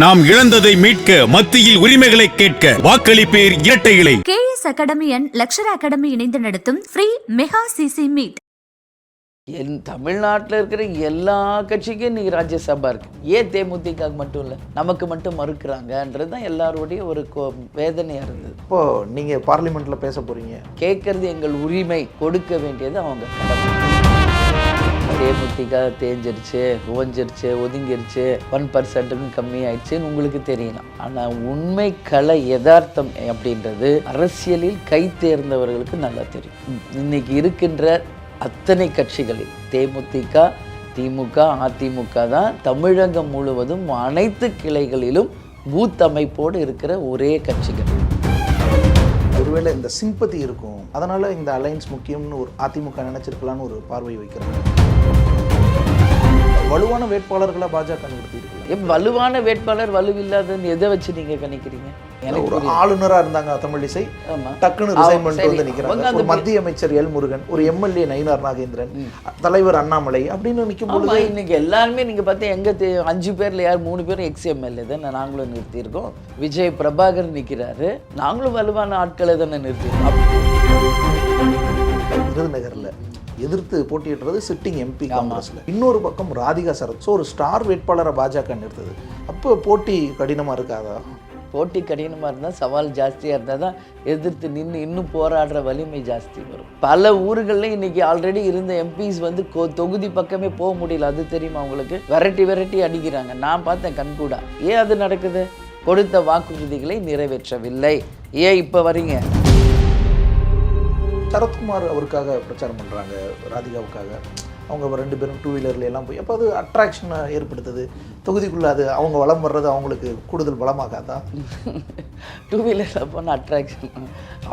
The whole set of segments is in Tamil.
நாம் இழந்ததை மீட்க, மத்தியில் உரிமைகளை கேட்க வாக்களிப்பேர் இரட்டை இலை. KS academy and Lashkar academy இணைந்து நடத்தும் ஃப்ரீ மெகா சிசி மீட். தமிழ்நாட்டில் இருக்கிற எல்லா கட்சிக்கும் இன்னைக்கு ராஜ்யசபா இருக்கு. ஏன் தேமுதிக மட்டும் இல்லை, நமக்கு மட்டும் மறுக்கிறாங்கன்றது தான் எல்லாருடைய ஒரு வேதனையா இருந்தது. இப்போ நீங்க பார்லிமெண்ட்ல பேச போறீங்க, கேட்கறது எங்கள் உரிமை, கொடுக்க வேண்டியது அவங்க கடமை. தேமுதிக தேஞ்சிருச்சு, ஓஞ்சிருச்சு, ஒதுங்கிருச்சு, 1% கம்மியாயிடுச்சுன்னு உங்களுக்கு தெரியலாம். ஆனால் உண்மை கலை யதார்த்தம் அப்படின்றது அரசியலில் கை தேர்ந்தவர்களுக்கு நல்லா தெரியும். இன்னைக்கு இருக்கின்ற அத்தனை கட்சிகளில் தேமுதிக, திமுக, அதிமுக தான் தமிழகம் முழுவதும் அனைத்து கிளைகளிலும் பூத் அமைப்போடு இருக்கிற ஒரே கட்சிகள். ஒருவேளை இந்த சிம்பதி இருக்கும், அதனால இந்த அலையன்ஸ் முக்கியம்னு ஒரு அதிமுக நினைச்சிருக்கலாம்னு ஒரு பார்வை வைக்கிறாங்க. வலுவான வேட்பாளர்களை பாஜக நிறுத்திருக்கலாம். வலுவான வேட்பாளர் வலுவில்லாதன்னு எதை வச்சு நீங்க கணிக்கிறீங்க? ஒரு ஆளுநரா இருந்தாங்க தமிழிசை, டக்குன்னு ரிசைன் பண்ணிட்டு வந்து நிக்கிறாங்க. ஒரு மத்திய அமைச்சர் எல் முருகன், ஒரு எம்எல்ஏ நயினார் நாகேந்திரன், தலைவர் அண்ணாமலை அப்படின்னு நிற்கும் போது இன்னைக்கு எல்லாருமே நீங்க பார்த்தா எங்க 5 பேர்ல யார் 3 பேரும் XMLA தான் நாங்களும் நிறுத்தியிருக்கோம். விஜய் பிரபாகர் நிற்கிறாரு, நாங்களும் வலுவான ஆட்களை தானே நிறுத்தியிருக்கோம். விருதுநகர்ல எதிர்த்து போட்டியிடுறது சிட்டிங் எம்பி காங்கிரஸ்ல, இன்னொரு பக்கம் ராதிகா சரத். ஸோ ஒரு ஸ்டார் வேட்பாளரை பாஜக நிறுத்துது. அப்போ போட்டி கடினமா இருக்காதா? போட்டி கடினமாக இருந்தால், சவால் ஜாஸ்தியாக இருந்தால் தான் எதிர்த்து நின்று இன்னும் போராடுற வலிமை ஜாஸ்தி வரும். பல ஊர்களில் இன்றைக்கி ஆல்ரெடி இருந்த எம்பிஸ் வந்து தொகுதி பக்கமே போக முடியல. அது தெரியுமா உங்களுக்கு? விரட்டி அடிக்கிறாங்க. நான் பார்த்தேன் கண்கூடா. ஏன் அது நடக்குது? கொடுத்த வாக்குறுதிகளை நிறைவேற்றவில்லை. ஏன் இப்போ வரீங்க? சரத்குமார் அவருக்காக பிரச்சாரம் பண்ணுறாங்க, ராதிகாவுக்காக. அவங்க 2 பேரும் 2 வீலர்ல எல்லாம் போய், அப்போ அது அட்ராக்ஷனை ஏற்படுத்துது தொகுதிக்குள்ளே. அது அவங்க வளம் வர்றது அவங்களுக்கு கூடுதல் பலமாகாதா? 2 வீலரில் போனால் அட்ராக்ஷன்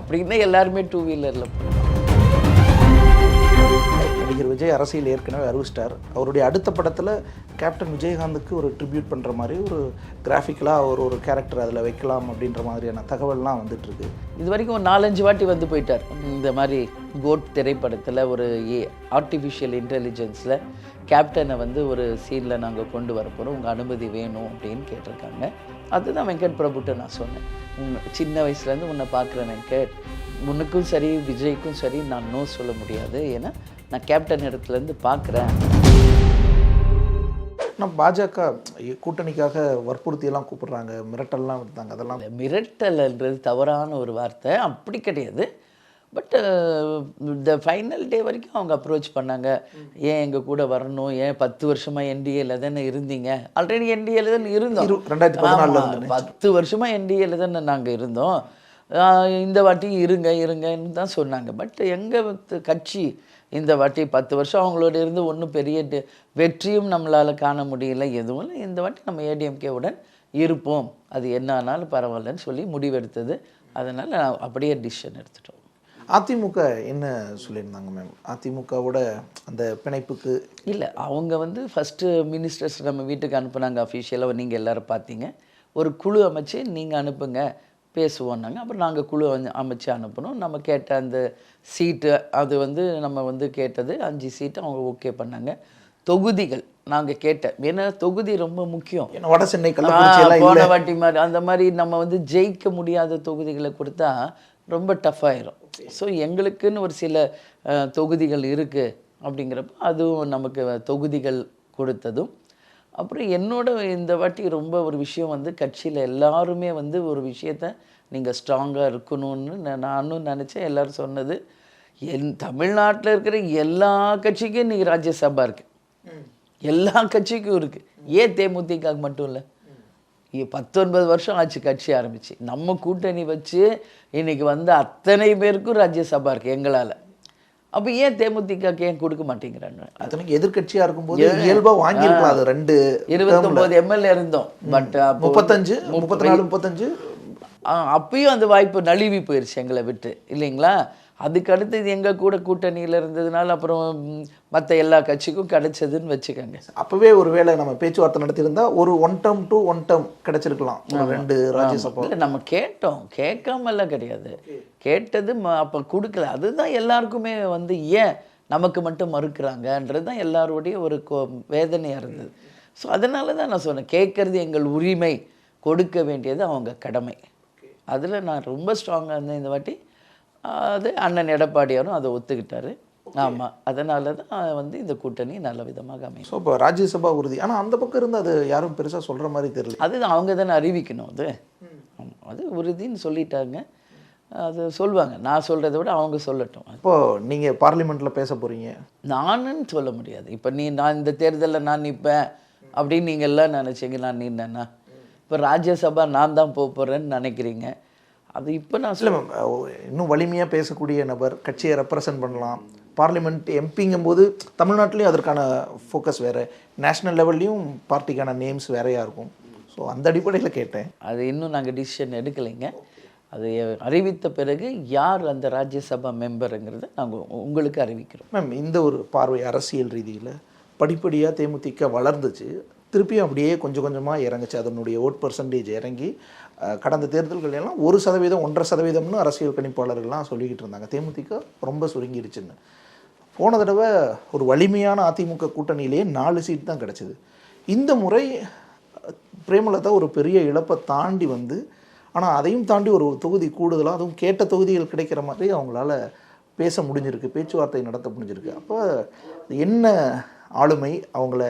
அப்படின்னா எல்லாருமே 2 வீலரில் போகணும். நடிகர் விஜய் அரசியல் ஏற்கனவே அறிவிச்சிட்டார். அவருடைய அடுத்த படத்தில் கேப்டன் விஜயகாந்துக்கு ஒரு ட்ரிபியூட் பண்ணுற மாதிரி ஒரு கிராஃபிக்கலாக ஒரு கேரக்டர் அதில் வைக்கலாம் அப்படின்ற மாதிரியான தகவல்லாம் வந்துட்டுருக்கு. இது வரைக்கும் ஒரு 4-5 வாட்டி வந்து போயிட்டார். இந்த மாதிரி கோட் திரைப்படத்தில் ஒரு ஆர்டிஃபிஷியல் இன்டெலிஜென்ஸில் கேப்டனை வந்து ஒரு சீனில் நாங்கள் கொண்டு வர போகிறோம், உங்கள் அனுமதி வேணும் அப்படின்னு கேட்டிருக்காங்க. அதுதான் வெங்கட் பிரபுட்ட நான் சொன்னேன், சின்ன வயசுலேருந்து உன்னை பார்க்குறேன் வெங்கட், உனக்கும் சரி விஜய்க்கும் சரி நான் நோ சொல்ல முடியாது, ஏன்னா நான் கேப்டன் இடத்துலேருந்து பார்க்குறேன். ஆனால் பாஜக கூட்டணிக்காக வற்புறுத்தியெல்லாம் கூப்பிடுறாங்க, மிரட்டல்லாம் விடுத்தாங்க. அதெல்லாம் மிரட்டல்ன்றது தவறான ஒரு வார்த்தை, அப்படி கிடையாது. பட் இந்த ஃபைனல் டே வரைக்கும் அவங்க அப்ரோச் பண்ணாங்க. ஏன் எங்கள் கூட வரணும், ஏன் 10 வருஷமாக என்டிஏல தானே இருந்தீங்க, ஆல்ரெடி என்டிஏல தானே இருந்தோம், 2014 10 வருஷமாக என்டிஏல தானே நாங்கள் இருந்தோம், இந்த வாட்டி இருங்கன்னு தான் சொன்னாங்க. பட் எங்கள் கட்சி இந்த வாட்டி 10 வருஷம் அவங்களோட இருந்து ஒன்றும் பெரிய வெற்றியும் நம்மளால் காண முடியல, எதுவும் இல்லை. இந்த வாட்டி நம்ம ஏடிஎம்கேவுடன் இருப்போம், அது என்ன ஆனாலும் பரவாயில்லன்னு சொல்லி முடிவெடுத்தது. அதனால் அப்படியே டிசிஷன் எடுத்துட்டோம். அதிமுக என்ன சொல்லியிருந்தாங்க மேம்? அதிமுகவோட அந்த பிணைப்புக்கு இல்லை, அவங்க வந்து ஃபஸ்ட்டு மினிஸ்டர்ஸ் நம்ம வீட்டுக்கு அனுப்புனாங்க அஃபிஷியலாக. நீங்கள் எல்லோரும் பார்த்தீங்க. ஒரு குழு அமைச்சு நீங்கள் அனுப்புங்க பேசுவோன்னாங்க. அப்புறம் நாங்கள் குழு அமைச்சு அனுப்பணும். நம்ம கேட்ட அந்த சீட்டு, அது வந்து நம்ம வந்து கேட்டது 5 சீட்டு அவங்க ஓகே பண்ணாங்க. தொகுதிகள் நாங்கள் கேட்டேன், ஏன்னா தொகுதி ரொம்ப முக்கியம். வட சென்னை போன வாட்டி மாதிரி அந்த மாதிரி நம்ம வந்து ஜெயிக்க முடியாத தொகுதிகளை கொடுத்தா ரொம்ப டஃப்பாயிரும். ஸோ எங்களுக்குன்னு ஒரு சில தொகுதிகள் இருக்குது அப்படிங்கிறப்ப அதுவும் நமக்கு தொகுதிகள் கொடுத்ததும். அப்புறம் என்னோட இந்த வாட்டி ரொம்ப ஒரு விஷயம் வந்து கட்சியில் எல்லாருமே வந்து ஒரு விஷயத்த நீங்கள் ஸ்ட்ராங்காக இருக்கணும்னு நானும் நினச்சேன். எல்லோரும் சொன்னது, தமிழ்நாட்டில் இருக்கிற எல்லா கட்சிக்கும் இன்றைக்கி ராஜ்யசபா இருக்குது, எல்லா கட்சிக்கும் இருக்குது. ஏன் தேமுதிக மட்டும் இல்லை? 19 வருஷம் ஆச்சு கட்சி ஆரம்பிச்சு, நம்ம கூட்டணி வச்சு இன்னைக்கு வந்து அத்தனை பேருக்கும் ராஜ்யசபா இருக்குது எங்களால். அப்போ ஏன் தேமுதிக ஏன் கொடுக்க மாட்டேங்கிறாங்க? அத்தனைக்கு எதிர்கட்சியாக இருக்கும்போது இயல்பாக வாங்கியிருக்கலாம். அது 29 எம்எல்ஏ இருந்தோம். பட் 35 34 35 அப்பயும் அந்த வாய்ப்பு நழுவி போயிடுச்சு எங்களை விட்டு, இல்லைங்களா? அதுக்கு அடுத்து இது எங்கள் கூட கூட்டணியில் இருந்ததுனால அப்புறம் மற்ற எல்லா கட்சிக்கும் கிடைச்சதுன்னு வச்சுக்கோங்க. அப்போவே ஒரு வேளை நம்ம பேச்சுவார்த்தை நடத்தியிருந்தா ஒரு 1 டேர்ம் to 1 டேர்ம் கிடைச்சிருக்கலாம், 2 ராஜ்யசபா. இல்லை, நம்ம கேட்டோம், கேட்காமல்லாம் கிடையாது, கேட்டது அப்போ கொடுக்கல. அதுதான் எல்லாருக்குமே வந்து ஏன் நமக்கு மட்டும் மறுக்கிறாங்கன்றது தான் எல்லாருடைய ஒரு வேதனையாக இருந்தது. ஸோ அதனால தான் நான் சொன்னேன், கேட்குறது எங்கள் உரிமை, கொடுக்க வேண்டியது அவங்க கடமை. அதில் நான் ரொம்ப ஸ்ட்ராங்காக இருந்தேன் இந்த வாட்டி. அது அண்ணன் எடப்பாடியாரும் அதை ஒத்துக்கிட்டாரு. ஆமாம், அதனால தான் வந்து இந்த கூட்டணி நல்ல விதமாக அமையும். ஸோ இப்போ ராஜ்யசபா உறுதி. ஆனால் அந்த பக்கம் இருந்து அது யாரும் பெருசாக சொல்கிற மாதிரி தெரியல. அது அவங்க தானே அறிவிக்கணும். அது அது உறுதின்னு சொல்லிட்டாங்க, அது சொல்லுவாங்க. நான் சொல்கிறத விட அவங்க சொல்லட்டும். இப்போது நீங்கள் பார்லிமெண்ட்டில் பேச போகிறீங்க. நானுன்னு சொல்ல முடியாது. இப்போ நான் இந்த தேர்தலில் நான் நிற்பேன் அப்படின்னு நீங்கள் எல்லாம் நினச்சிங்க நான் நின்னேன்னா, இப்போ ராஜ்யசபா நான் தான் போகிறேன்னு நினைக்கிறீங்க. அது இப்போ நான் இல்லை மேம், இன்னும் வலிமையாக பேசக்கூடிய நபர், கட்சியை ரெப்ரசன்ட் பண்ணலாம். பார்லிமெண்ட் எம்பிங்கும் போது தமிழ்நாட்டிலையும் அதற்கான ஃபோக்கஸ் வேறு, நேஷ்னல் லெவல்லையும் பார்ட்டிக்கான நேம்ஸ் வேறையாக இருக்கும். ஸோ அந்த அடிப்படையில் கேட்டேன். அது இன்னும் நாங்கள் டிசிஷன் எடுக்கலைங்க. அது அறிவித்த பிறகு யார் அந்த ராஜ்யசபா மெம்பருங்கிறத நாங்கள் உங்களுக்கு அறிவிக்கிறோம். மேம், இந்த ஒரு பார்வை அரசியல் ரீதியில் படிப்படியாக தேமுதிக வளர்ந்துச்சு, திருப்பியும் அப்படியே கொஞ்சம் கொஞ்சமாக இறங்குச்சு. அதனுடைய ஓட் பர்சன்டேஜ் இறங்கி கடந்த தேர்தல்கள் எல்லாம் 1%, 1.5% அரசியல் கணிப்பாளர்கள்லாம் சொல்லிக்கிட்டு இருந்தாங்க தேமுதிக ரொம்ப சுருங்கிடுச்சுன்னு. போன தடவை ஒரு வலிமையான அதிமுக கூட்டணியிலேயே 4 சீட் தான் கிடச்சிது. இந்த முறை பிரேமலதா ஒரு பெரிய இழப்பை தாண்டி வந்து, ஆனால் அதையும் தாண்டி ஒரு தொகுதி கூடுதலாக, அதுவும் கேட்ட தொகுதிகள் கிடைக்கிற மாதிரி அவங்களால பேச முடிஞ்சிருக்கு, பேச்சுவார்த்தை நடத்த முடிஞ்சிருக்கு. அப்போ என்ன ஆளுமை அவங்கள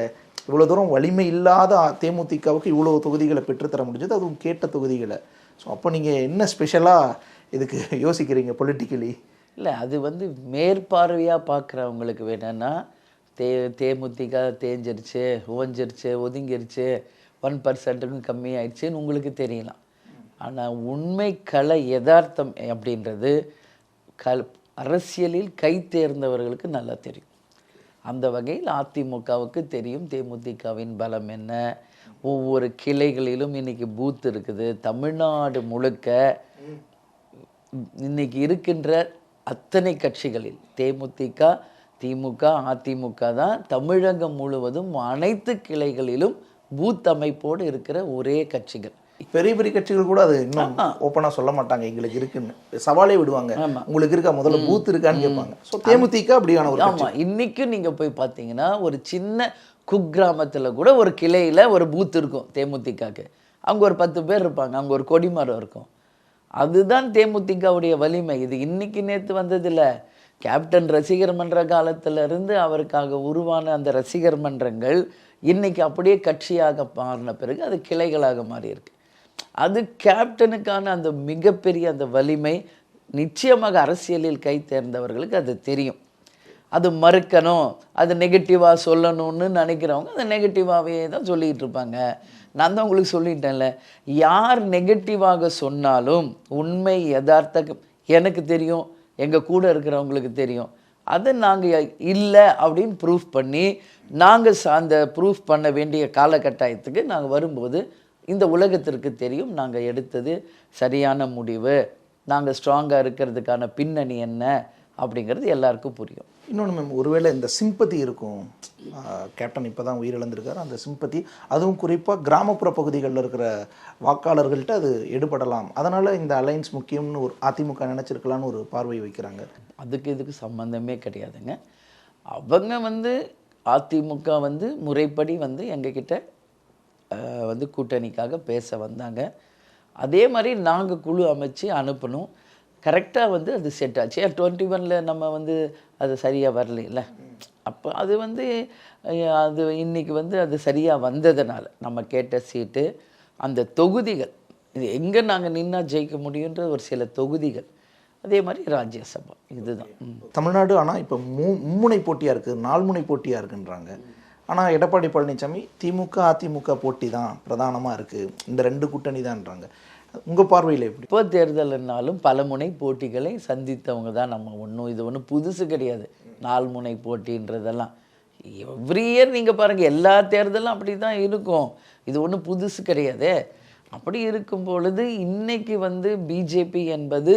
இவ்வளோ தூரம் வலிமை இல்லாத தேமுதிகவுக்கு இவ்வளோ தொகுதிகளை பெற்றுத்தர முடிஞ்சது, அதுவும் கேட்ட தொகுதிகளை. ஸோ அப்போ நீங்கள் என்ன ஸ்பெஷலாக இதுக்கு யோசிக்கிறீங்க பொலிட்டிக்கலி? இல்லை, அது வந்து மேற்பார்வையாக பார்க்குறவங்களுக்கு வேணும்னா தேமுதிக தேஞ்சிருச்சு, ஓஞ்சிருச்சு, ஒதுங்கிருச்சு, 1%க்கும் கம்மியாயிடுச்சுன்னு உங்களுக்கு தெரியலாம். ஆனால் உண்மை கலை யதார்த்தம் அப்படின்றது அரசியலில் கை தேர்ந்தவர்களுக்கு நல்லா தெரியும். அந்த வகையில் அதிமுகவுக்கு தெரியும் தேமுதிகவின் பலம் என்ன. ஒவ்வொரு கிளைகளிலும் இன்றைக்கி பூத் இருக்குது. தமிழ்நாடு முழுக்க இன்றைக்கி இருக்கின்ற அத்தனை கட்சிகளில் தேமுதிக, திமுக, அதிமுக தான் தமிழகம் முழுவதும் அனைத்து கிளைகளிலும் பூத் அமைப்போடு இருக்கிற ஒரே கட்சிகள். பெரிய பெரிய கட்சிகள் கூட அது இன்னும் ஓப்பனாக சொல்ல மாட்டாங்க எங்களுக்கு இருக்குன்னு, சவாலே விடுவாங்க. உங்களுக்கு இருக்கா, முதல்ல பூத் இருக்கான்னு கேட்பாங்க. ஸோ தேமுதிக அப்படியான ஒரு ஆமாம், இன்றைக்கும் நீங்கள் போய் பார்த்தீங்கன்னா ஒரு சின்ன குக்கிராமத்தில் கூட ஒரு கிளையில் ஒரு பூத் இருக்கும் தேமுதிகக்கு. அங்கே ஒரு 10 பேர் இருப்பாங்க, அங்கே ஒரு கொடிமரம் இருக்கும். அதுதான் தேமுதிகவுடைய வலிமை. இது இன்னைக்கு நேற்று வந்ததில்லை. கேப்டன் ரசிகர் மன்ற காலத்திலிருந்து அவருக்காக உருவான அந்த ரசிகர் மன்றங்கள் இன்னைக்கு அப்படியே கட்சியாக மாறின பிறகு அது கிளைகளாக மாறி இருக்கு. அது கேப்டனுக்கான அந்த மிகப்பெரிய அந்த வலிமை நிச்சயமாக அரசியலில் கை தேர்ந்தவர்களுக்கு அது தெரியும். அது மறுக்கணும், அது நெகட்டிவாக சொல்லணும்னு நினைக்கிறவங்க அது நெகட்டிவாகவே தான் சொல்லிகிட்டு இருப்பாங்க. நான் தான் உங்களுக்கு சொல்லிட்டேன்ல, யார் நெகட்டிவாக சொன்னாலும் உண்மை யதார்த்தம் எனக்கு தெரியும், எங்கள் கூட இருக்கிறவங்களுக்கு தெரியும். அதை நாங்கள் இல்லை அப்படின்னு ப்ரூஃப் பண்ணி நாங்கள் அந்த ப்ரூஃப் பண்ண வேண்டிய காலகட்டாயத்துக்கு நாங்கள் வரும்போது இந்த உலகத்திற்கு தெரியும் நாங்கள் எடுத்தது சரியான முடிவு, நாங்கள் ஸ்ட்ராங்காக இருக்கிறதுக்கான பின்னணி என்ன அப்படிங்கிறது எல்லாருக்கும் புரியும். இன்னொன்று மேம், ஒருவேளை இந்த சிம்பத்தி இருக்கும், கேப்டன் இப்போ தான் உயிரிழந்திருக்காரு, அந்த சிம்பத்தி அதுவும் குறிப்பாக கிராமப்புற பகுதிகளில் இருக்கிற வாக்காளர்கள்ட்ட அது எடுபடலாம், அதனால் இந்த அலைன்ஸ் முக்கியம்னு ஒரு அதிமுக நினச்சிருக்கலான்னு ஒரு பார்வை வைக்கிறாங்க. இதுக்கு சம்மந்தமே கிடையாதுங்க. அவங்க வந்து அதிமுக வந்து முறைப்படி வந்து எங்ககிட்ட வந்து கூட்டணிக்காக பேச வந்தாங்க. அதே மாதிரி நாங்கள் குழு அமைச்சு அனுப்பணும். கரெக்டாக வந்து அது செட் ஆச்சு. 21 நம்ம வந்து அது சரியாக வரல. அப்போ அது வந்து அது இன்றைக்கி வந்து அது சரியாக வந்ததுனால நம்ம கேட்ட சீட்டு அந்த தொகுதிகள் இது எங்கே நாங்கள் நின்னா ஜெயிக்க முடியுன்ற ஒரு சில தொகுதிகள், அதே மாதிரி ராஜ்யசபா இதுதான். தமிழ்நாடு ஆனால் இப்போ மும்முனை போட்டியாக இருக்குது, 4 முனை போட்டியாக இருக்குன்றாங்க. ஆனால் எடப்பாடி பழனிசாமி திமுக அதிமுக போட்டி தான் பிரதானமாக இருக்குது, இந்த 2 கூட்டணி தான்ன்றாங்க. உங்கள் பார்வையில் எப்படி? இப்போ தேர்தல்னாலும் பல முனை போட்டிகளை சந்தித்தவங்க தான் நம்ம. இது ஒன்றும் புதுசு கிடையாது 4 முனை போட்டின்றதெல்லாம். எவ்ரி இயர் நீங்கள் பாருங்கள், எல்லா தேர்தலும் அப்படி தான் இருக்கும். இது ஒன்றும் புதுசு கிடையாது. அப்படி இருக்கும் பொழுது இன்றைக்கி வந்து பிஜேபி என்பது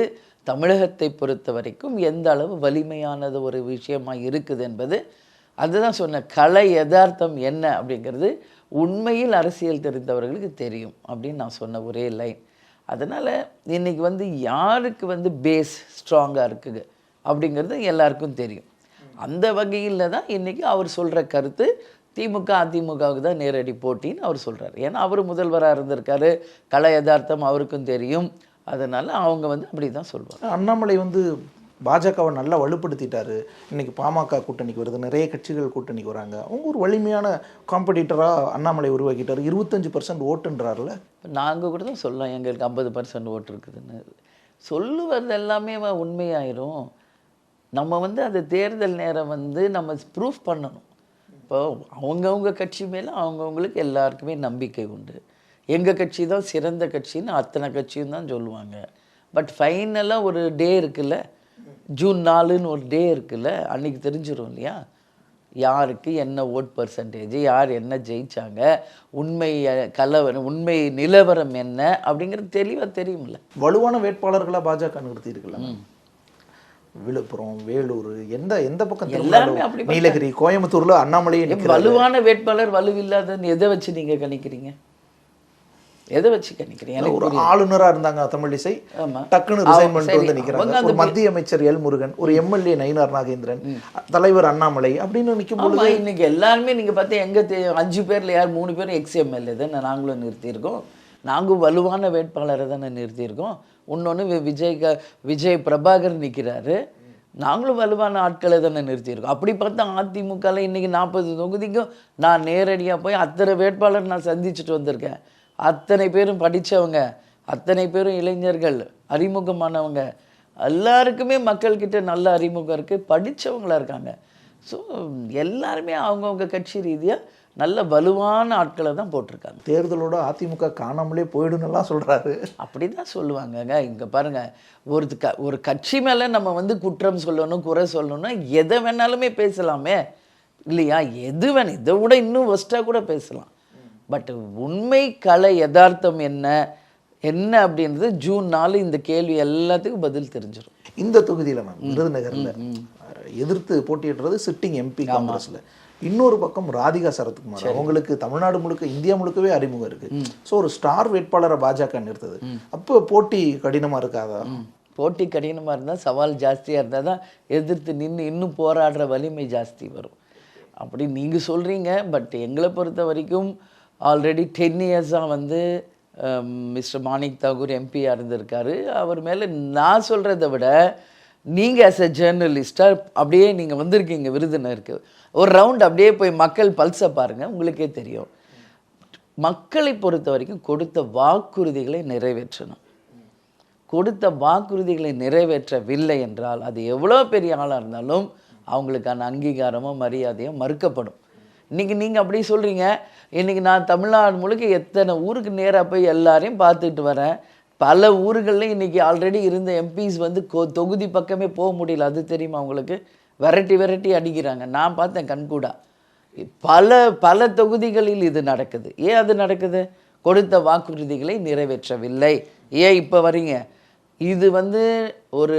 தமிழகத்தை பொறுத்த வரைக்கும் எந்த அளவு வலிமையானது ஒரு விஷயமாக இருக்குது என்பது அதுதான் சொன்ன கலை யதார்த்தம் என்ன அப்படிங்கிறது உண்மையில் அரசியல் தெரிந்தவர்களுக்கு தெரியும் அப்படின்னு நான் சொன்ன ஒரே லைன். அதனால் இன்றைக்கி வந்து யாருக்கு வந்து பேஸ் ஸ்ட்ராங்காக இருக்குது அப்படிங்கிறது எல்லாருக்கும் தெரியும். அந்த வகையில் தான் இன்றைக்கி அவர் சொல்கிற கருத்து திமுக அதிமுகவுக்கு தான் நேரடி போட்டின்னு அவர் சொல்கிறார். ஏன்னா அவர் முதல்வராக இருந்திருக்காரு, கலை யதார்த்தம் அவருக்கும் தெரியும். அதனால் அவங்க வந்து அப்படி தான் சொல்லுவாங்க. அண்ணாமலை வந்து பாஜகவை நல்லா வலுப்படுத்திட்டாரு. இன்னைக்கு பாமக கூட்டணிக்கு வருது, நிறைய கட்சிகள் கூட்டணிக்கு வராங்க. அவங்க ஒரு வலிமையான காம்படிட்டராக அண்ணாமலை உருவாக்கிட்டார். 25% ஓட்டுன்றாருல. நாங்கள் கூட தான் சொல்லலாம் எங்களுக்கு 50% ஓட்டு இருக்குதுன்னு. சொல்லுவது எல்லாமே உண்மையாயிரும். நம்ம வந்து அந்த தேர்தல் நேரம் வந்து நம்ம ப்ரூஃப் பண்ணணும். இப்போ அவங்கவுங்க கட்சி மேலே அவங்கவுங்களுக்கு எல்லாருக்குமே நம்பிக்கை உண்டு. எங்கள் கட்சி தான் சிறந்த கட்சின்னு அத்தனை கட்சியும் தான் சொல்லுவாங்க. பட் ஃபைனலாக ஒரு டே இருக்குல்ல, ஜூன் 4ன்னு ஒரு டே இருக்குல்ல, அன்றைக்கி தெரிஞ்சிடும் இல்லையா யாருக்கு என்ன ஓட் பர்சன்டேஜ், யார் என்ன ஜெயிச்சாங்க, உண்மை உண்மை நிலவரம் என்ன அப்படிங்கிறது தெளிவாக தெரியும்ல. வலுவான வேட்பாளர்களாக பாஜக நிறுத்தியிருக்கலாம். விழுப்புரம், வேலூர், எந்த பக்கம் எல்லாருமே அப்படி நீலகிரி, கோயம்புத்தூர்ல அண்ணாமலையே வலுவான வேட்பாளர் வலுவில்லாதன்னு எதை வச்சு நீங்கள் கணிக்கிறீங்க? எதை வச்சு கணிக்கிறீங்க? ஒரு ஆளுநராக இருந்தாங்க தமிழிசை, டக்குன்னு ரிசைன் பண்ணிட்டு வந்து நிற்கிறாங்க. ஒரு மத்திய அமைச்சர் எல் முருகன், ஒரு எம்எல்ஏ நயினார் நாகேந்திரன், தலைவர் அண்ணாமலை அப்படின்னு நிற்கும்போது இன்னைக்கு எல்லாருமே நீங்கள் பார்த்தா எங்கள் 5 பேரில் யார் 3 பேரும் எக்ஸ்எம்எல்ஏ தானே நாங்களும் நிறுத்தியிருக்கோம். நாங்கள் வலுவான வேட்பாளரை தானே நிறுத்தியிருக்கோம். இன்னொன்று விஜய் பிரபாகர் நிற்கிறாரு, நாங்களும் வலுவான ஆட்களை தானே நிறுத்தியிருக்கோம். அப்படி பார்த்தா அதிமுகவில் இன்றைக்கி 40 தொகுதிக்கும் நான் நேரடியாக போய் அத்தனை வேட்பாளர் நான் சந்திச்சுட்டு வந்திருக்கேன். அத்தனை பேரும் படித்தவங்க, அத்தனை பேரும் இளைஞர்கள், அறிமுகமானவங்க, எல்லாருக்குமே மக்கள்கிட்ட நல்ல அறிமுகம் இருக்குது, படித்தவங்களாக இருக்காங்க. ஸோ எல்லாருமே அவங்கவுங்க கட்சி ரீதியாக நல்ல வலுவான ஆட்களை தான் போட்டிருக்காங்க. தேர்தலோட அதிமுக காணாமலே போயிடுன்னெல்லாம் சொல்கிறாரு. அப்படி தான் சொல்லுவாங்கங்க. இங்கே பாருங்கள், ஒரு கட்சி மேலே நம்ம வந்து குற்றம் சொல்லணும், குறை சொல்லணும்னா எதை வேணாலுமே பேசலாமே இல்லையா? எது வேணும், இதை விட இன்னும் ஒஸ்ட்டாக கூட பேசலாம். பட் உண்மை கலை யதார்த்தம் என்ன அப்படின்றது ஜூன் 4 இந்த கேள்வி எல்லாத்துக்கும் பதில் தெரிஞ்சிடும். இந்த தொகுதியில் நான் விருதுநகரில் எதிர்த்து போட்டியிடுறது சிட்டிங் எம்பி காங்கிரஸில். இன்னொரு பக்கம் ராதிகா சரத்குமார், அவங்களுக்கு தமிழ்நாடு முழுக்க, இந்தியா முழுக்கவே அறிமுகம் இருக்கு. ஸோ ஒரு ஸ்டார் வேட்பாளரை பாஜக நிறுத்துது. அப்போ போட்டி கடினமாக இருக்காதா? போட்டி கடினமாக இருந்தால், சவால் ஜாஸ்தியாக இருந்தால் தான் எதிர்த்து நின்று இன்னும் போராடுற வலிமை ஜாஸ்தி வரும். அப்படி நீங்கள் சொல்கிறீங்க. பட் எங்களை பொறுத்த வரைக்கும் ஆல்ரெடி 10 இயர்ஸாக வந்து மிஸ்டர் மாணிக் தாகூர் எம்பியாக இருந்திருக்காரு. அவர் மேலே நான் சொல்கிறத விட நீங்கள் ஆஸ் எ ஜேர்னலிஸ்டாக அப்படியே நீங்கள் வந்திருக்கீங்க விருதுநகருக்கு. ஒரு ரவுண்ட் அப்படியே போய் மக்கள் பல்ஸை பாருங்கள், உங்களுக்கே தெரியும். மக்களை பொறுத்த வரைக்கும் கொடுத்த வாக்குறுதிகளை நிறைவேற்றணும். கொடுத்த வாக்குறுதிகளை நிறைவேற்றவில்லை என்றால் அது எவ்வளோ பெரிய ஆளாக இருந்தாலும் அவங்களுக்கான அங்கீகாரமோ மரியாதையோ மறுக்கப்படும். இன்றைக்கி நீங்கள் அப்படி சொல்கிறீங்க. இன்றைக்கி நான் தமிழ்நாடு முழுக்க எத்தனை ஊருக்கு நேராக போய் எல்லாரையும் பார்த்துட்டு வரேன். பல ஊர்களில் இன்றைக்கி ஆல்ரெடி இருந்த எம்பிஸ் வந்து தொகுதி பக்கமே போக முடியல. அது தெரியுமா உங்களுக்கு? விரட்டி அடிக்கிறாங்க. நான் பார்த்தேன் கண்கூடா. பல தொகுதிகளில் இது நடக்குது. ஏன் அது நடக்குது? கொடுத்த வாக்குறுதிகளை நிறைவேற்றவில்லை. ஏன் இப்போ வரீங்க? இது வந்து ஒரு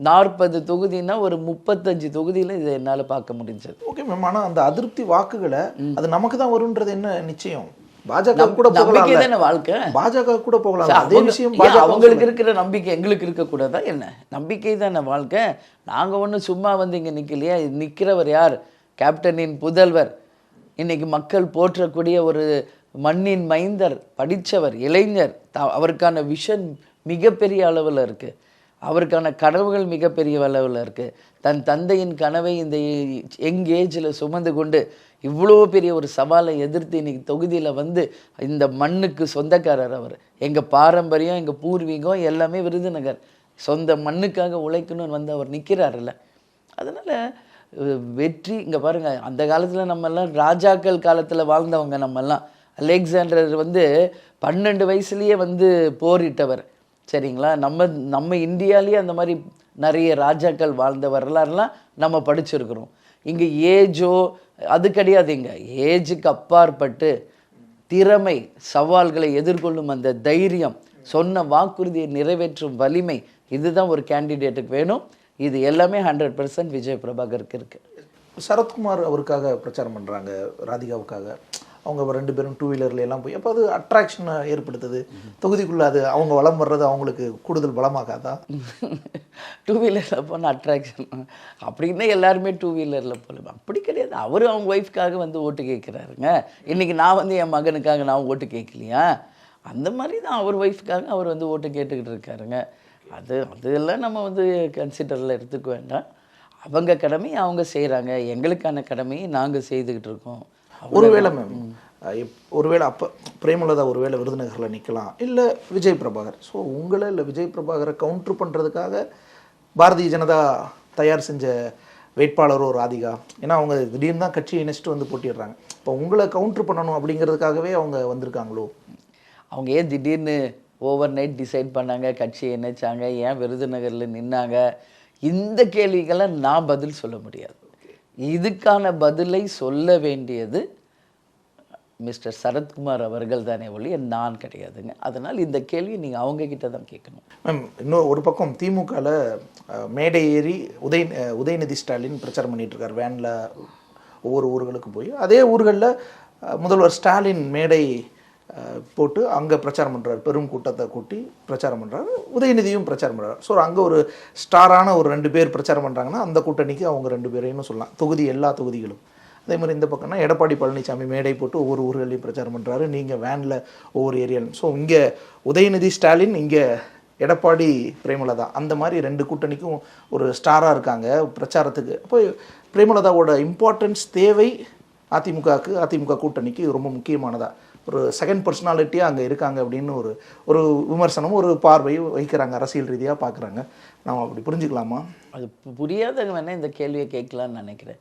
40 தொகுதினா ஒரு 35 தொகுதியில் இதை என்னால் பார்க்க முடிஞ்சது. Okay ma'am. ஆனால் அந்த அதிருப்தி வாக்குகளை அது நமக்கு தான் வரும்ன்றது என்ன நிச்சயம்? பாஜக கூட நம்பிக்கை தானே வாழ்க்கை. பாஜக கூட போகலாம். அதே விஷயம் அவங்களுக்கு இருக்கிற நம்பிக்கை எங்களுக்கு இருக்கக்கூடாதா என்ன? நம்பிக்கை தானே வாழ்க்கை. நாங்கள் ஒன்றும் சும்மா வந்து இங்கே நிற்கலையா? நிற்கிறவர் யார்? கேப்டனின் புதல்வர், இன்னைக்கு மக்கள் போற்றக்கூடிய ஒரு மண்ணின் மைந்தர், படித்தவர், இளைஞர். அவருக்கான விஷன் மிகப்பெரிய அளவில் இருக்குது. அவருக்கான கனவுகள் மிகப்பெரிய அளவில் இருக்குது. தன் தந்தையின் கனவை இந்த யங் ஏஜில் சுமந்து கொண்டு இவ்வளோ பெரிய ஒரு சவாலை எதிர்த்து இன்றைக்கி தொகுதியில் வந்து இந்த மண்ணுக்கு சொந்தக்காரர் அவர். எங்கள் பாரம்பரியம், எங்கள் பூர்வீகம் எல்லாமே விருதுநகர். சொந்த மண்ணுக்காக உழைக்கணும்னு வந்து அவர் நிற்கிறாருல்ல. அதனால் வெற்றி இங்கே பாருங்கள். அந்த காலத்தில் நம்மெல்லாம் ராஜாக்கள் காலத்தில் வாழ்ந்தவங்க. நம்மெல்லாம் அலெக்சாண்டர் வந்து 12 வயசுலேயே வந்து போரிட்டவர். சரிங்களா? நம்ம இந்தியாவிலேயே அந்த மாதிரி நிறைய ராஜாக்கள் வாழ்ந்த வரலாறுலாம் நம்ம படிச்சிருக்கிறோம். இங்கே ஏஜோ அது கிடையாது. இங்கே ஏஜுக்கு அப்பாற்பட்டு திறமை, சவால்களை எதிர்கொள்ளும் அந்த தைரியம், சொன்ன வாக்குறுதியை நிறைவேற்றும் வலிமை, இதுதான் ஒரு கேண்டிடேட்டுக்கு வேணும். இது எல்லாமே 100% விஜய் பிரபாகருக்கு இருக்குது. சரத்குமார் அவருக்காக பிரச்சாரம் பண்ணுறாங்க, ராதிகாவுக்காக. அவங்க 2 பேரும் டூ வீலர்ல எல்லாம் போய் அப்போ அது அட்ராக்ஷனை ஏற்படுத்துது தொகுதிக்குள்ளே. அது அவங்க வளம் வர்றது அவங்களுக்கு கூடுதல் பலமாகாதா? டூ வீலரில் போனால் அட்ராக்ஷன் அப்படின்னா எல்லாருமே டூ வீலரில் போகல, அப்படி கிடையாது. அவர் அவங்க ஒய்ஃப்காக வந்து ஓட்டு கேட்குறாருங்க. இன்றைக்கி நான் வந்து என் மகனுக்காக நான் ஓட்டு கேட்கலையா? அந்த மாதிரி தான் அவர் ஒய்ஃப்காக அவர் வந்து ஓட்டு கேட்டுக்கிட்டு இருக்காருங்க. அதெல்லாம் நம்ம வந்து கன்சிடரில் எடுத்துக்க வேண்டாம். அவங்க கடமையை அவங்க செய்கிறாங்க, எங்களுக்கான கடமையை நாங்கள் செய்துக்கிட்டு இருக்கோம். ஒருவேளை மேம் ஒருவேளை அப்போ பிரேமலதா ஒருவேளை விருதுநகரில் நிற்கலாம், இல்லை விஜய் பிரபாகர். ஸோ உங்களை இல்லை விஜய் பிரபாகரை கவுண்ட்ரு பண்ணுறதுக்காக பாரதிய ஜனதா தயார் செஞ்ச வேட்பாளரோ ராதிகா, ஏன்னா அவங்க திடீர்னு தான் கட்சியை இணைச்சிட்டு வந்து போட்டிடுறாங்க. இப்போ உங்களை கவுண்ட்ரு பண்ணணும் அப்படிங்கிறதுக்காகவே அவங்க வந்திருக்காங்களோ? அவங்க ஏன் திடீர்னு ஓவர் நைட் டிசைட் பண்ணாங்க, கட்சியை இணைச்சாங்க, ஏன் விருதுநகரில் நின்னாங்க, இந்த கேள்விக்கெல்லாம் நான் பதில் சொல்ல முடியாது. இதுக்கான பதிலை சொல்ல வேண்டியது மிஸ்டர் சரத்குமார் அவர்கள் தானே ஒழிய நான் கிடையாதுங்க. அதனால் இந்த கேள்வி நீங்கள் அவங்கக்கிட்ட தான் கேட்கணும். மேம் இன்னும் ஒரு பக்கம் திமுகவில் மேடை ஏறி உதயநிதி ஸ்டாலின் பிரச்சாரம் பண்ணிட்டு இருக்கார் வேனில் ஒவ்வொரு ஊர்களுக்கு போய். அதே ஊர்களில் முதல்வர் ஸ்டாலின் மேடை போட்டு அங்கே பிரச்சாரம் பண்ணுறாரு, பெரும் கூட்டத்தை கூட்டி பிரச்சாரம் பண்ணுறாரு. உதயநிதியும் பிரச்சாரம் பண்ணுறாரு. ஸோ அங்கே ஒரு ஸ்டாரான ஒரு 2 பேர் பிரச்சாரம் பண்ணுறாங்கன்னா அந்த கூட்டணிக்கு அவங்க 2 பேரையும் சொல்லலாம், எல்லா தொகுதிகளும். அதே மாதிரி இந்த பக்கம்னா எடப்பாடி பழனிசாமி மேடை போட்டு ஒவ்வொரு ஊர்களையும் பிரச்சாரம் பண்ணுறாரு, நீங்கள் வேனில் ஒவ்வொரு ஏரியாலும். ஸோ இங்கே உதயநிதி ஸ்டாலின், இங்கே எடப்பாடி பிரேமலதா, அந்த மாதிரி 2 கூட்டணிக்கும் ஒரு ஸ்டாராக இருக்காங்க பிரச்சாரத்துக்கு. அப்போ பிரேமலதாவோட இம்பார்ட்டன்ஸ் தேவை அதிமுக கூட்டணிக்கு ரொம்ப முக்கியமானதா, ஒரு செகண்ட் பர்சனாலிட்டியாக அங்கே இருக்காங்க அப்படின்னு ஒரு விமர்சனம், ஒரு பார்வை வைக்கிறாங்க, அரசியல் ரீதியாக பார்க்குறாங்க. நாம் அப்படி புரிஞ்சுக்கலாமா? அது புரியாதவங்க வேணால் இந்த கேள்வியை கேட்கலான்னு நினைக்கிறேன்.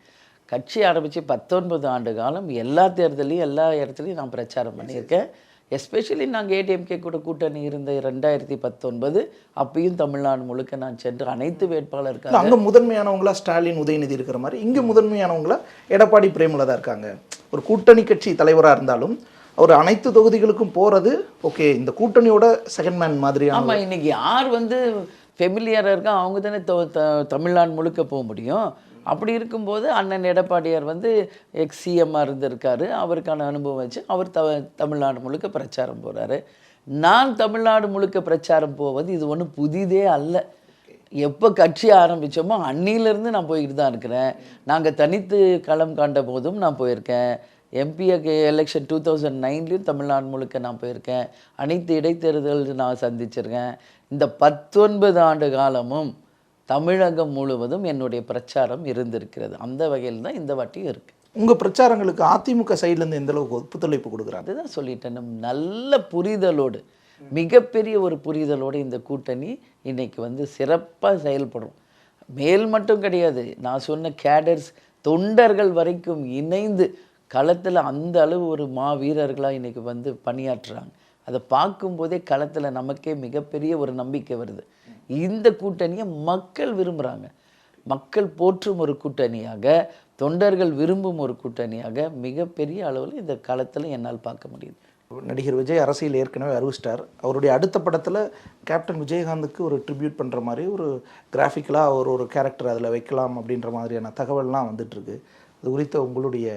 கட்சி ஆரம்பித்து 19 ஆண்டு காலம் எல்லா தேர்தலையும் எல்லா இடத்துலையும் நான் பிரச்சாரம் பண்ணியிருக்கேன். எஸ்பெஷலி நாங்கள் ஏடிஎம்கே கூட கூட்டணி இருந்த 2019 அப்பயும் தமிழ்நாடு முழுக்க நான் சென்று அனைத்து வேட்பாளருக்காக. அங்கே முதன்மையானவங்களா ஸ்டாலின் உதயநிதி இருக்கிற மாதிரி இங்கே முதன்மையானவங்களா எடப்பாடி பிரேமலதா இருக்காங்க. ஒரு கூட்டணி கட்சி தலைவராக இருந்தாலும் அவர் அனைத்து தொகுதிகளுக்கும் போகிறது ஓகே, இந்த கூட்டணியோட செகண்ட் மேன் மாதிரியான. ஆமாம், இன்னைக்கு யார் வந்து ஃபெமிலியராக இருக்கா அவங்க தானே தமிழ்நாடு முழுக்க போக முடியும். அப்படி இருக்கும்போது அண்ணன் எடப்பாடியார் வந்து எக்ஸ்சிஎம்மாக இருந்திருக்காரு, அவருக்கான அனுபவம் வச்சு அவர் தமிழ்நாடு முழுக்க பிரச்சாரம் போகிறாரு. நான் தமிழ்நாடு முழுக்க பிரச்சாரம் போவது இது ஒன்றும் புதிதே அல்ல. எப்போ கட்சி ஆரம்பித்தோமோ அன்னியிலேருந்து நான் போய்கிட்டு தான் இருக்கிறேன். நாங்கள் தனித்து களம் காண்ட போதும் நான் போயிருக்கேன். எம்பிஏ எலெக்ஷன் 2009 தமிழ்நாடு முழுக்க நான் போயிருக்கேன். அனைத்து இடைத்தேர்தல் நான் சந்திச்சிருக்கேன். இந்த 19 ஆண்டு காலமும் தமிழகம் முழுவதும் என்னுடைய பிரச்சாரம் இருந்திருக்கிறது. அந்த வகையில் தான் இந்த வாட்டியும் இருக்குது. உங்கள் பிரச்சாரங்களுக்கு அதிமுக சைட்லேருந்து எந்த அளவுக்கு ஒத்துழைப்பு கொடுக்குறாங்க? அதுதான் சொல்லிட்டேன், நல்ல புரிதலோடு, மிகப்பெரிய ஒரு புரிதலோடு இந்த கூட்டணி இன்னைக்கு வந்து சிறப்பாக செயல்படும். மேல் மட்டும் கிடையாது, நான் சொன்ன கேடர்ஸ் தொண்டர்கள் வரைக்கும் இணைந்து களத்தில் அந்த அளவு ஒரு வீரர்களாக இன்றைக்கி வந்து பணியாற்றுறாங்க. அதை பார்க்கும்போதே களத்தில் நமக்கே மிகப்பெரிய ஒரு நம்பிக்கை வருது. இந்த கூட்டணியை மக்கள் விரும்புகிறாங்க. மக்கள் போற்றும் ஒரு கூட்டணியாக, தொண்டர்கள் விரும்பும் ஒரு கூட்டணியாக மிகப்பெரிய அளவில் இந்த களத்தில் என்னால் பார்க்க முடியுது. நடிகர் விஜய் அரசியல் ஏற்கனவே அறிவிச்சிட்டார். அவருடைய அடுத்த படத்தில் கேப்டன் விஜயகாந்துக்கு ஒரு ட்ரிபியூட் பண்ணுற மாதிரி ஒரு கிராஃபிக்கலாக ஒரு கேரக்டர் அதில் வைக்கலாம் அப்படின்ற மாதிரியான தகவல்லாம் வந்துட்டுருக்கு. அது குறித்த உங்களுடைய?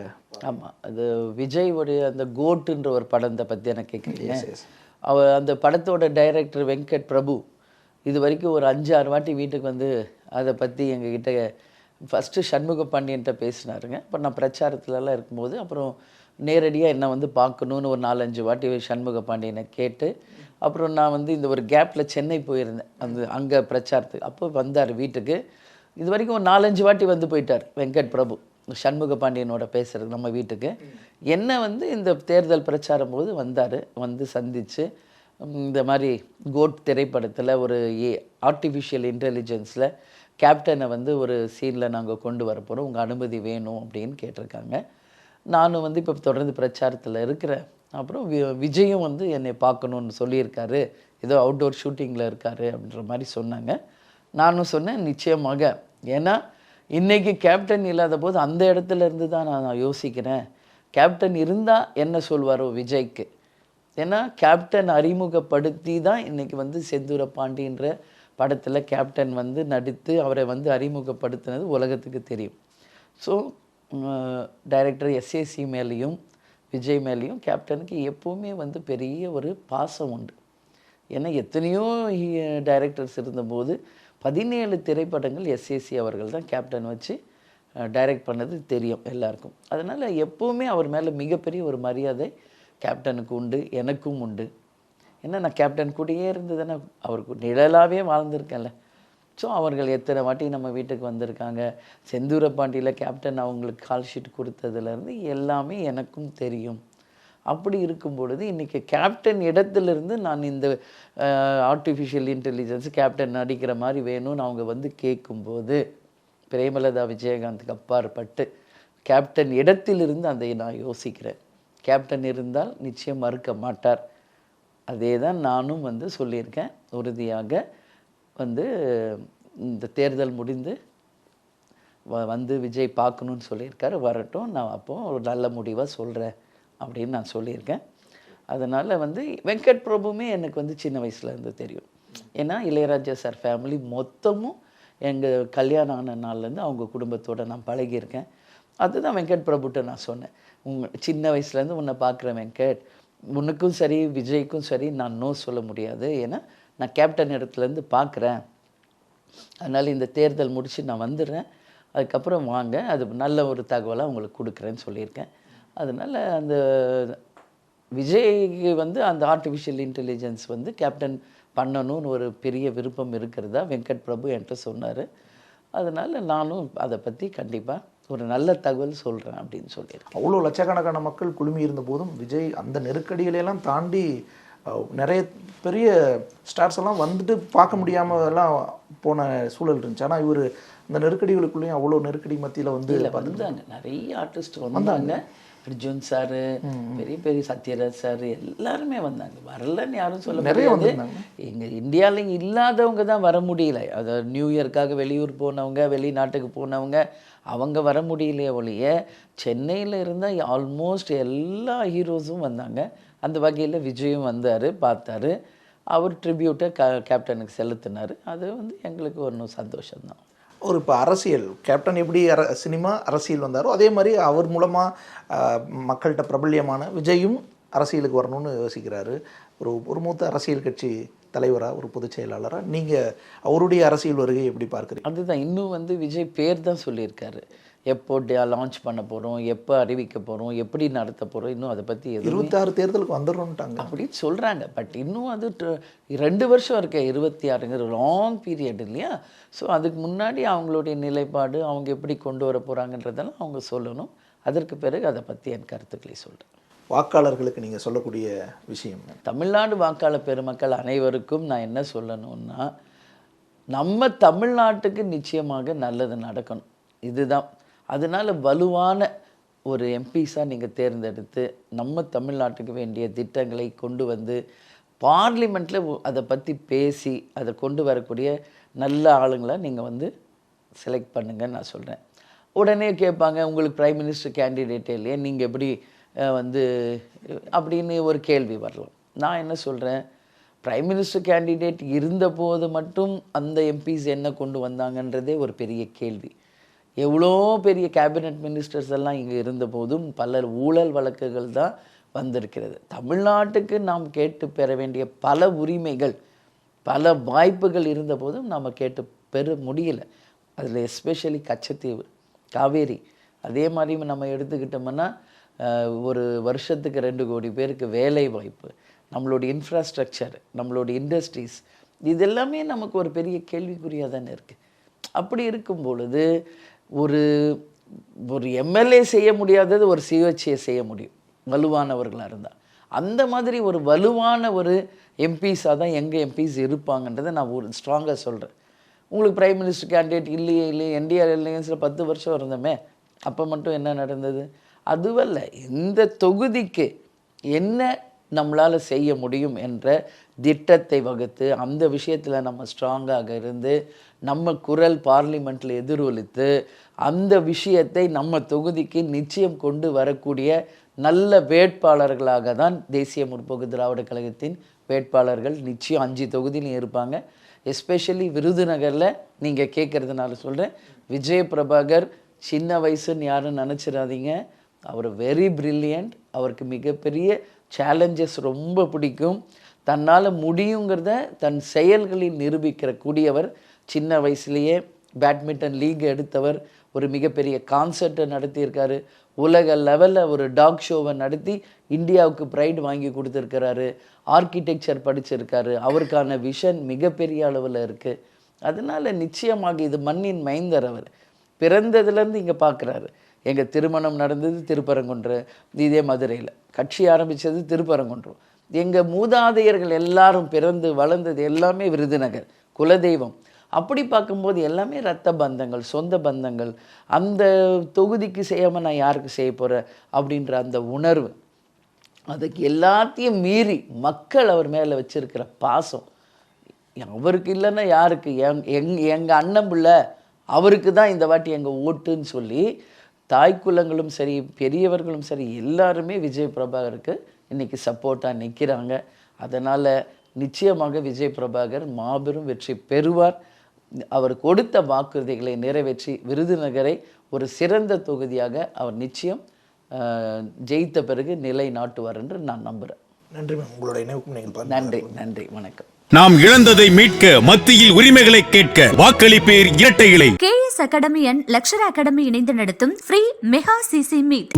ஆமாம், அது விஜயோடைய அந்த கோட்டுன்ற ஒரு படத்தை பற்றி எனக்கு கேட்குறீங்க. அவர் அந்த படத்தோட டைரக்டர் வெங்கட் பிரபு இது வரைக்கும் ஒரு 5-6 வாட்டி வீட்டுக்கு வந்து அதை பற்றி எங்ககிட்ட ஃபஸ்ட்டு சண்முக பாண்டியன்ட்ட பேசினாருங்க. இப்போ நான் பிரச்சாரத்துலலாம் இருக்கும்போது அப்புறம் நேரடியாக என்னை வந்து பார்க்கணுன்னு ஒரு 4-5 வாட்டி சண்முக பாண்டியனை கேட்டு, அப்புறம் நான் வந்து இந்த ஒரு கேப்பில் சென்னை போயிருந்தேன் அங்கே பிரச்சாரத்துக்கு. அப்போ வந்தார் வீட்டுக்கு. இது வரைக்கும் ஒரு 4-5 வாட்டி வந்து போயிட்டார் வெங்கட் பிரபு சண்முக பாண்டியனோட பேசுகிறது நம்ம வீட்டுக்கு. என்ன வந்து இந்த தேர்தல் பிரச்சாரம் போது வந்தார், வந்து சந்தித்து இந்த மாதிரி கோட் திரைப்படத்தில் ஒரு ஆர்டிஃபிஷியல் இன்டெலிஜென்ஸில் கேப்டனை வந்து ஒரு சீனில் நாங்கள் கொண்டு வர போகிறோம், உங்கள் அனுமதி வேணும் அப்படின்னு கேட்டிருக்காங்க. நானும் வந்து இப்போ தொடர்ந்து பிரச்சாரத்தில் இருக்கிறேன். அப்புறம் விஜயும் வந்து என்னை பார்க்கணுன்னு சொல்லியிருக்காரு, ஏதோ அவுட்டோர் ஷூட்டிங்கில் இருக்கார் அப்படின்ற மாதிரி சொன்னாங்க. நானும் சொன்னேன் நிச்சயமாக, ஏன்னா இன்றைக்கி கேப்டன் இல்லாத போது அந்த இடத்துல இருந்து தான் நான் யோசிக்கிறேன், கேப்டன் இருந்தால் என்ன சொல்வாரோ விஜய்க்கு. ஏன்னா கேப்டன் அறிமுகப்படுத்தி தான் இன்றைக்கி வந்து செந்தூர பாண்டின்ற படத்தில் கேப்டன் வந்து நடித்து அவரை வந்து அறிமுகப்படுத்தினது உலகத்துக்கு தெரியும். ஸோ டைரக்டர் எஸ்ஏசி மேலேயும் விஜய் மேலேயும் கேப்டனுக்கு எப்போவுமே வந்து பெரிய ஒரு பாசம் உண்டு. ஏன்னா எத்தனையோ டைரக்டர்ஸ் இருந்தபோது 17 திரைப்படங்கள் எஸ்ஏசி அவர்கள் தான் கேப்டன் வச்சு டைரக்ட் பண்ணது தெரியும் எல்லாருக்கும். அதனால் எப்போவுமே அவர் மேலே மிகப்பெரிய ஒரு மரியாதை கேப்டனுக்கு உண்டு, எனக்கும் உண்டு. ஏன்னா நான் கேப்டன் கூடயே இருந்து தானே அவருக்கு நிழலாகவே வாழ்ந்திருக்கேன்ல. ஸோ அவர்கள் எத்தனை வாட்டி நம்ம வீட்டுக்கு வந்திருக்காங்க. செந்தூரப்பாண்டியில் கேப்டன் அவங்களுக்கு கால் ஷீட் கொடுத்ததுலேருந்து எல்லாமே எனக்கும் தெரியும். அப்படி இருக்கும் பொழுது இன்றைக்கி கேப்டன் இடத்துலேருந்து நான் இந்த ஆர்டிஃபிஷியல் இன்டெலிஜென்ஸ் கேப்டன் நடிக்கிற மாதிரி வேணும்னு அவங்க வந்து கேட்கும்போது பிரேமலதா விஜயகாந்துக்கு அப்பாற்பட்டு கேப்டன் இடத்திலிருந்து அதை நான் யோசிக்கிறேன். கேப்டன் இருந்தால் நிச்சயம் மறுக்க மாட்டார். அதே தான் நானும் வந்து சொல்லியிருக்கேன். உறுதியாக வந்து இந்த தேர்தல் முடிந்து வந்து விஜய் பார்க்கணுன்னு சொல்லியிருக்காரு. வரட்டும், நான் அப்போது ஒரு நல்ல முடிவாக சொல்கிறேன் அப்படின்னு நான் சொல்லியிருக்கேன். அதனால் வந்து வெங்கட் பிரபுமே எனக்கு வந்து சின்ன வயசுலேருந்து தெரியும். ஏன்னா இளையராஜா சார் ஃபேமிலி மொத்தமும் எங்கள் கல்யாணம் ஆன நாள்லேருந்து அவங்க குடும்பத்தோடு நான் பழகியிருக்கேன். அதுதான் வெங்கட் பிரபுட்ட நான் சொன்னேன், சின்ன வயசுலேருந்து உன்னை பார்க்குறேன் வெங்கட், உனக்கும் சரி விஜய்க்கும் சரி நான் நோ சொல்ல முடியாது. ஏன்னா நான் கேப்டன் இடத்துலேருந்து பார்க்குறேன். அதனால் இந்த தேர்தல் முடித்து நான் வந்துடுறேன், அதுக்கப்புறம் வாங்க, அது நல்ல ஒரு தகவலாக உங்களுக்கு கொடுக்குறேன்னு சொல்லியிருக்கேன். அதனால் அந்த விஜய்க்கு வந்து அந்த ஆர்டிஃபிஷியல் இன்டெலிஜென்ஸ் வந்து கேப்டன் பண்ணணும்னு ஒரு பெரிய விருப்பம் இருக்கிறதா வெங்கட் பிரபு என்கிட்ட சொன்னார். அதனால் நானும் அதை பற்றி கண்டிப்பாக ஒரு நல்ல தகவல் சொல்கிறேன் அப்படின்னு சொல்லியிருக்கேன். அவ்வளோ லட்சக்கணக்கான மக்கள் குழுமி இருந்த போதும் விஜய் அந்த நெருக்கடிகளெல்லாம் தாண்டி நிறைய பெரிய ஸ்டார்ஸ் எல்லாம் வந்துட்டு பார்க்க முடியாமல் எல்லாம் போன சூழல் இருந்துச்சு. ஆனால் இவர் அந்த நெருக்கடிகளுக்குள்ளேயும் அவ்வளோ நெருக்கடி மத்தியில் வந்து வந்தாங்க, நிறைய ஆர்டிஸ்ட் வந்தாங்க. அர்ஜுன் சார், பெரிய பெரிய சத்யராஜ் சார் எல்லாருமே வந்தாங்க. வரலன்னு யாரும் சொல்ல முடியாது. எங்கள் இந்தியாவில் இல்லாதவங்க தான் வர முடியல. அதாவது நியூ இயர்க்காக வெளியூர் போனவங்க, வெளிநாட்டுக்கு போனவங்க, அவங்க வர முடியலையே ஒழிய சென்னையில் இருந்தால் ஆல்மோஸ்ட் எல்லா ஹீரோஸும் வந்தாங்க. அந்த வகையில் விஜயும் வந்தார், பார்த்தாரு. அவர் ட்ரிபியூட்டை கேப்டனுக்கு செலுத்தினார். அது வந்து எங்களுக்கு ஒரு சந்தோஷம்தான். ஒரு இப்போ அரசியல் கேப்டன் எப்படி சினிமா அரசியல் வந்தாரோ அதே மாதிரி அவர் மூலமாக மக்கள்கிட்ட பிரபல்யமான விஜயும் அரசியலுக்கு வரணும்னு யோசிக்கிறாரு. ஒரு மூத்த அரசியல் கட்சி தலைவராக, ஒரு பொதுச் செயலாளராக நீங்கள் அவருடைய அரசியல் வருகை எப்படி பார்க்குறீங்க? அதுதான், இன்னும் வந்து விஜய் பேர் தான் சொல்லியிருக்காரு. எப்போ லான்ச் பண்ண போகிறோம், எப்போ அறிவிக்க போகிறோம், எப்படி நடத்த போகிறோம், இன்னும் அதை பற்றி 26 தேர்தலுக்கு வந்துடுறோன்ட்டாங்க அப்படின்னு சொல்கிறாங்க. பட் இன்னும் அது 2 வருஷம் இருக்கே, 26ங்கிற லாங் பீரியட் இல்லையா? ஸோ அதுக்கு முன்னாடி அவங்களுடைய நிலைப்பாடு, அவங்க எப்படி கொண்டு வர போகிறாங்கன்றதெல்லாம் அவங்க சொல்லணும். அதற்கு பிறகு அதை பற்றி என் கருத்துக்களை சொல்கிறேன். வாக்காளர்களுக்கு நீங்கள் சொல்லக்கூடிய விஷயம்? தமிழ்நாடு வாக்காளர் பெருமக்கள் அனைவருக்கும் நான் என்ன சொல்லணும்னா, நம்ம தமிழ்நாட்டுக்கு நிச்சயமாக நல்லது நடக்கணும், இதுதான். அதனால் வலுவான ஒரு எம்பிஸாக நீங்கள் தேர்ந்தெடுத்து நம்ம தமிழ்நாட்டுக்கு வேண்டிய திட்டங்களை கொண்டு வந்து பார்லிமெண்ட்டில் அதை பற்றி பேசி அதை கொண்டு வரக்கூடிய நல்ல ஆளுங்களை நீங்கள் வந்து செலக்ட் பண்ணுங்கன்னு நான் சொல்கிறேன். உடனே கேட்பாங்க, உங்களுக்கு பிரைம் மினிஸ்டர் கேண்டிடேட்டே இல்லையே, நீங்கள் எப்படி வந்து அப்படின்னு ஒரு கேள்வி வரலாம். நான் என்ன சொல்கிறேன், பிரைம் மினிஸ்டர் கேண்டிடேட் இருந்தபோது மட்டும் அந்த எம்பிஸ் என்ன கொண்டு வந்தாங்கன்றதே ஒரு பெரிய கேள்வி. எவ்வளோ பெரிய கேபினட் மினிஸ்டர்ஸ் எல்லாம் இங்கே இருந்தபோதும் பல ஊழல் வழக்குகள் தான் வந்திருக்கிறது. தமிழ்நாட்டுக்கு நாம் கேட்டு பெற வேண்டிய பல உரிமைகள், பல வாய்ப்புகள் இருந்தபோதும் நாம் கேட்டு பெற முடியலை. அதில் எஸ்பெஷலி கச்சத்தீவு, காவேரி, அதே மாதிரி நம்ம எடுத்துக்கிட்டோம்னா ஒரு வருஷத்துக்கு 2 கோடி பேருக்கு வேலை வாய்ப்பு, நம்மளுடைய இன்ஃப்ராஸ்ட்ரக்சர், நம்மளுடைய இண்டஸ்ட்ரீஸ், இதெல்லாமே நமக்கு ஒரு பெரிய கேள்விக்குறியாக தானே இருக்குது. அப்படி இருக்கும் பொழுது ஒரு எம்எல்ஏ செய்ய முடியாதது ஒரு சிஹெச்ஏ செய்ய முடியும், வலுவானவர்களாக இருந்தால். அந்த மாதிரி ஒரு வலுவான ஒரு எம்பிஸாக தான் எங்கள் எம்பிஸ் இருப்பாங்கன்றதை நான் ஒரு ஸ்ட்ராங்காக சொல்கிறேன். உங்களுக்கு பிரைம் மினிஸ்டர் கேண்டிடேட் இல்லையே என்டிஆர் எல்லையன்ஸில் 10 வருஷம் இருந்தோமே, அப்போ மட்டும் என்ன நடந்தது? அதுவல்ல, இந்த தொகுதிக்கு என்ன நம்மளால் செய்ய முடியும் என்ற திட்டத்தை வகுத்து அந்த விஷயத்தில் நம்ம ஸ்ட்ராங்காக இருந்து நம்ம குரல் பார்லிமெண்ட்டில் எதிரொலித்து அந்த விஷயத்தை நம்ம தொகுதிக்கு நிச்சயம் கொண்டு வரக்கூடிய நல்ல வேட்பாளர்களாக தான் தேசிய முற்போக்கு திராவிட கழகத்தின் வேட்பாளர்கள் நிச்சயம் 5 தொகுதியிலும் இருப்பாங்க. எஸ்பெஷலி விருதுநகரில் நீங்கள் கேட்குறதுனால சொல்கிறேன், விஜய பிரபாகர் சின்ன வயசுன்னு யாரும் நினச்சிடாதீங்க. அவர் வெரி பிரில்லியன்ட். அவருக்கு மிகப்பெரிய சேலஞ்சஸ் ரொம்ப பிடிக்கும். தன்னால் முடியுங்கிறத தன் செயல்களில் நிரூபிக்கிற கூடியவர். சின்ன வயசுலேயே பேட்மிண்டன் லீக் எடுத்தவர். ஒரு மிகப்பெரிய கான்சர்ட்டை நடத்தியிருக்காரு. உலக லெவலில் ஒரு டாக் ஷோவை நடத்தி இந்தியாவுக்கு ப்ரைட் வாங்கி கொடுத்துருக்கிறாரு. ஆர்கிடெக்சர் படிச்சிருக்காரு. அவருக்கான விஷன் மிகப்பெரிய அளவில் இருக்குது. அதனால் நிச்சயமாக இது மண்ணின் மைந்தர். அவர் பிறந்ததுலேருந்து இங்கே பார்க்குறாரு. எங்கள் திருமணம் நடந்தது திருப்பரங்குன்றம், இதே மதுரையில். கட்சி ஆரம்பித்தது திருப்பரங்குன்றம். எங்கள் மூதாதையர்கள் எல்லாரும் பிறந்து வளர்ந்தது எல்லாமே விருதுநகர், குலதெய்வம். அப்படி பார்க்கும்போது எல்லாமே இரத்த பந்தங்கள், சொந்த பந்தங்கள். அந்த தொகுதிக்கு செய்யாமல் நான் யாருக்கு செய்ய போகிறேன் அப்படின்ற அந்த உணர்வு, அதுக்கு எல்லாத்தையும் மீறி மக்கள் அவர் மேலே வச்சிருக்கிற பாசம். அவருக்கு இல்லைன்னா யாருக்கு? எங்கள் அண்ணன் பிள்ளை அவருக்கு தான் இந்த வாட்டி எங்கள் ஓட்டுன்னு சொல்லி தாய்க்குலங்களும் சரி, பெரியவர்களும் சரி, எல்லாருமே விஜய் பிரபாகருக்கு இன்றைக்கி சப்போர்ட்டாக நிற்கிறாங்க. அதனால் நிச்சயமாக விஜய் பிரபாகர் மாபெரும் வெற்றி பெறுவார். அவர் கொடுத்த வாக்குறுதிகளை நிறைவேற்றி விருதுநகரை ஒரு சிறந்த தொகுதியாக அவர் நிச்சயம் ஜெயித்த பிறகு நிலை நாட்டுவார் என்று நான் நம்புகிறேன். நன்றி மேம், உங்களுடைய இணைப்புக்கு நீங்கள் நன்றி. நன்றி, வணக்கம். நாம் இழந்ததை மீட்க, மத்தியில் உரிமைகளை கேட்க வாக்களிப்பேர் இரட்டை இலை. KS academy and Lashkar academy இணைந்து நடத்தும் ஃப்ரீ மெகா சிசி மீட்